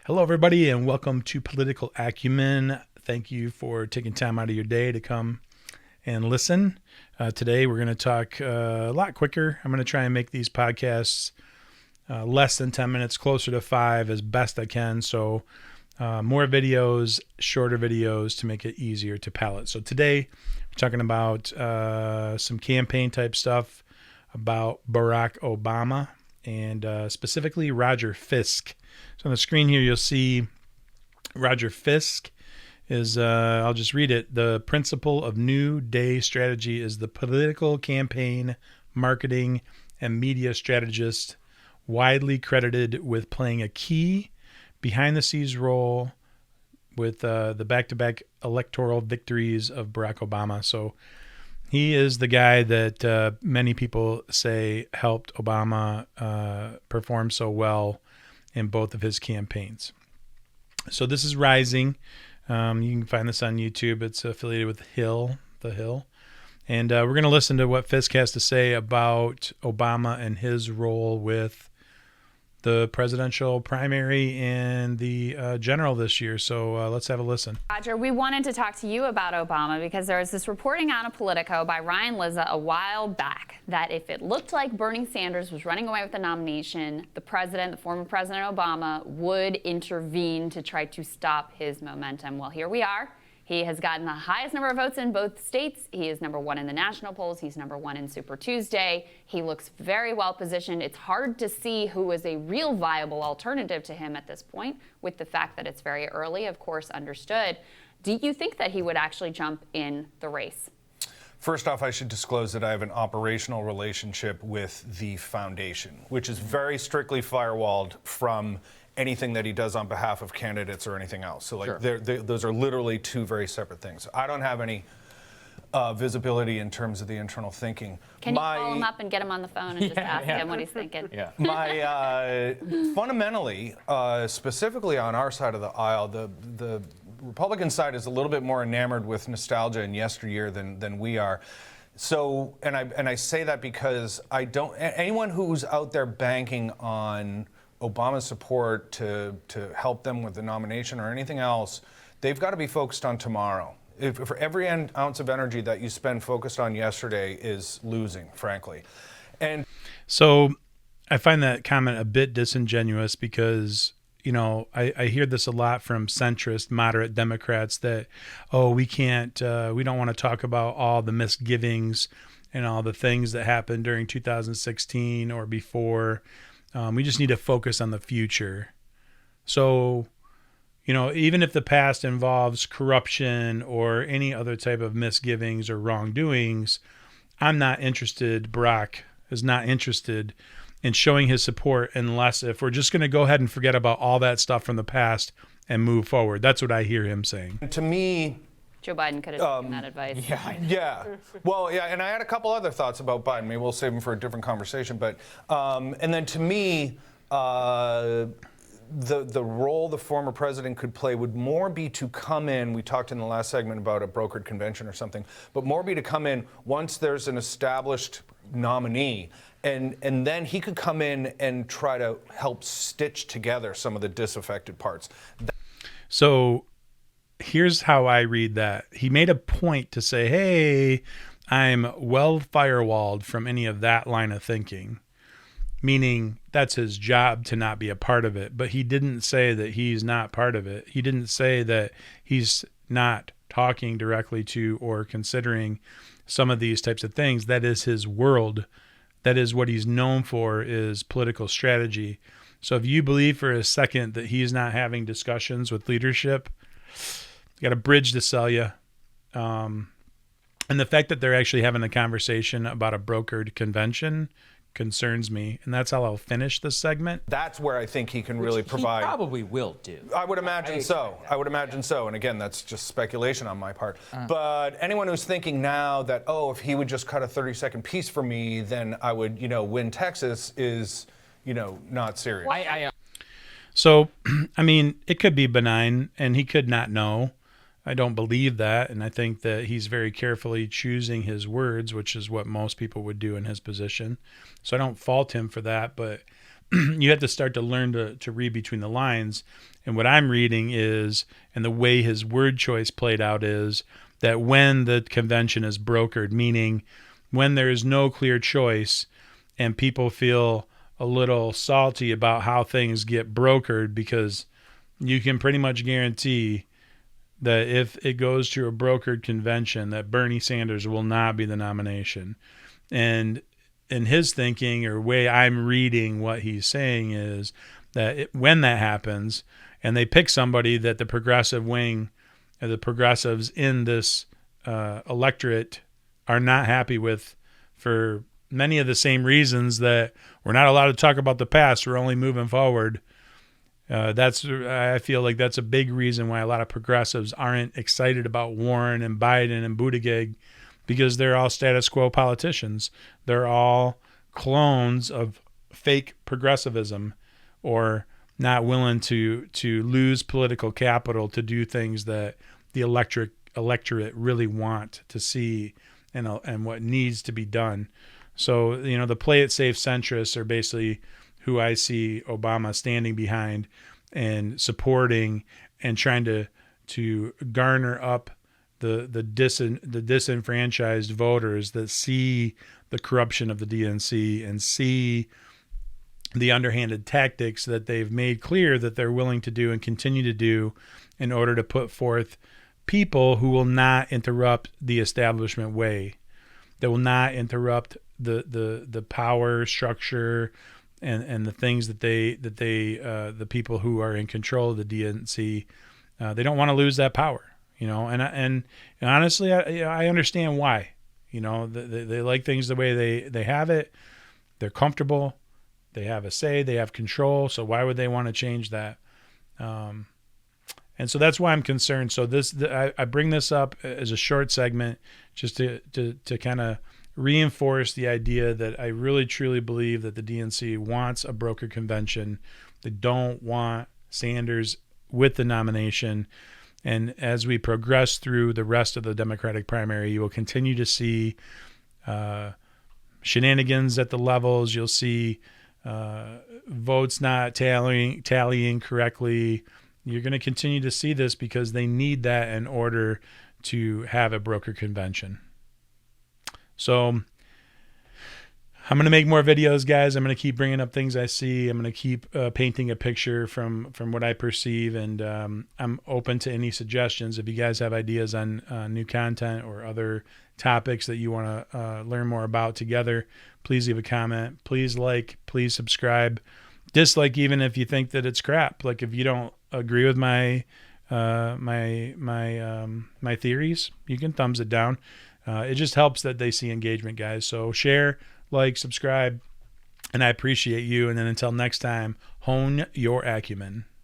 Hello, everybody, and welcome to Political Acumen. Thank you for taking time out of your day to come and listen. Today, we're going to talk a lot quicker. I'm going to try and make these podcasts less than 10 minutes, closer to 5 as best I can. So more videos, shorter videos to make it easier to palate. So today, we're talking about some campaign type stuff about Barack Obama and specifically Roger Fisk. So on the screen here, you'll see Roger Fisk is, I'll just read it. The principle of New Day strategy is the political campaign, marketing, and media strategist widely credited with playing a key behind-the-scenes role with the back-to-back electoral victories of Barack Obama. So he is the guy that many people say helped Obama perform so well in both of his campaigns. So this is Rising. You can find this on YouTube. It's affiliated with The Hill. And we're going to listen to what Fisk has to say about Obama and his role with the presidential primary and the general this year. So let's have a listen. Roger, we wanted to talk to you about Obama because there was this reporting out of Politico by Ryan Lizza a while back that if it looked like Bernie Sanders was running away with the nomination, the former President Obama, would intervene to try to stop his momentum. Well, here we are. He has gotten the highest number of votes in both states. He is number one in the national polls. He's number one in Super Tuesday. He looks very well positioned. It's hard to see who is a real viable alternative to him at this point, with the fact that it's very early, of course, understood. Do you think that he would actually jump in the race? First off, I should disclose that I have an operational relationship with the foundation, which is very strictly firewalled from anything that he does on behalf of candidates or anything else. So like those are literally two very separate things. I don't have any visibility in terms of the internal thinking. Can you call him up and get him on the phone and just ask him what he's thinking? My fundamentally, specifically on our side of the aisle, the Republican side is a little bit more enamored with nostalgia and yesteryear than we are. So, and I say that because anyone who's out there banking on Obama's support to help them with the nomination or anything else, they've got to be focused on tomorrow. For every ounce of energy that you spend focused on yesterday is losing, frankly. And so I find that comment a bit disingenuous because, you know, I hear this a lot from centrist, moderate Democrats that, we don't want to talk about all the misgivings and all the things that happened during 2016 or before. We just need to focus on the future. So, you know, even if the past involves corruption or any other type of misgivings or wrongdoings, Barack is not interested in showing his support unless if we're just going to go ahead and forget about all that stuff from the past and move forward. That's what I hear him saying. To me, Joe Biden could have taken that advice. Yeah. Well, yeah, and I had a couple other thoughts about Biden. Maybe we'll save them for a different conversation. But and then to me, the role the former president could play would more be to come in. We talked in the last segment about a brokered convention or something, but more be to come in once there's an established nominee. And then he could come in and try to help stitch together some of the disaffected parts. So here's how I read that. He made a point to say, hey, I'm well firewalled from any of that line of thinking, meaning that's his job to not be a part of it. But he didn't say that he's not part of it. He didn't say that he's not talking directly to or considering some of these types of things. That is his world. That is what he's known for, is political strategy. So if you believe for a second that he's not having discussions with leadership, you got a bridge to sell you. And the fact that they're actually having a conversation about a brokered convention concerns me. And that's how I'll finish this segment. That's where I think he can really provide. He probably will do. I would imagine so. I would imagine so. And again, that's just speculation on my part. But anyone who's thinking now that, if he would just cut a 30-second piece for me, then I would, win Texas is, not serious. So, I mean, it could be benign and he could not know. I don't believe that, and I think that he's very carefully choosing his words, which is what most people would do in his position. So I don't fault him for that, but you have to start to learn to read between the lines. And what I'm reading is, and the way his word choice played out is, that when the convention is brokered, meaning when there is no clear choice and people feel a little salty about how things get brokered, because you can pretty much guarantee that if it goes to a brokered convention, that Bernie Sanders will not be the nomination. And in his thinking, or way I'm reading what he's saying, is that when that happens and they pick somebody that the progressive wing, the progressives in this electorate are not happy with, for many of the same reasons that we're not allowed to talk about the past, we're only moving forward. I feel like that's a big reason why a lot of progressives aren't excited about Warren and Biden and Buttigieg, because they're all status quo politicians. They're all clones of fake progressivism, or not willing to lose political capital to do things that the electorate really want to see, and what needs to be done. So, the play it safe centrists are basically who I see Obama standing behind and supporting, and trying to garner up the disenfranchised voters that see the corruption of the DNC and see the underhanded tactics that they've made clear that they're willing to do and continue to do in order to put forth people who will not interrupt the establishment way, that will not interrupt the power structure and the things that the people who are in control of the DNC, they don't want to lose that power, and honestly, I understand why. They like things the way they have it. They're comfortable. They have a say. They have control. So why would they want to change that? And so that's why I'm concerned. So I bring this up as a short segment, just to kind of reinforce the idea that I really truly believe that the DNC wants a broker convention. They don't want Sanders with the nomination. And as we progress through the rest of the Democratic primary, you will continue to see shenanigans at the levels. You'll see votes not tallying correctly. You're going to continue to see this because they need that in order to have a broker convention. So I'm going to make more videos, guys. I'm going to keep bringing up things I see. I'm going to keep painting a picture from what I perceive, and I'm open to any suggestions. If you guys have ideas on new content or other topics that you want to learn more about together, please leave a comment. Please like, please subscribe. Dislike even if you think that it's crap. Like if you don't agree with my theories, you can thumbs it down. It just helps that they see engagement, guys. So share, like, subscribe, and I appreciate you. And then until next time, hone your acumen.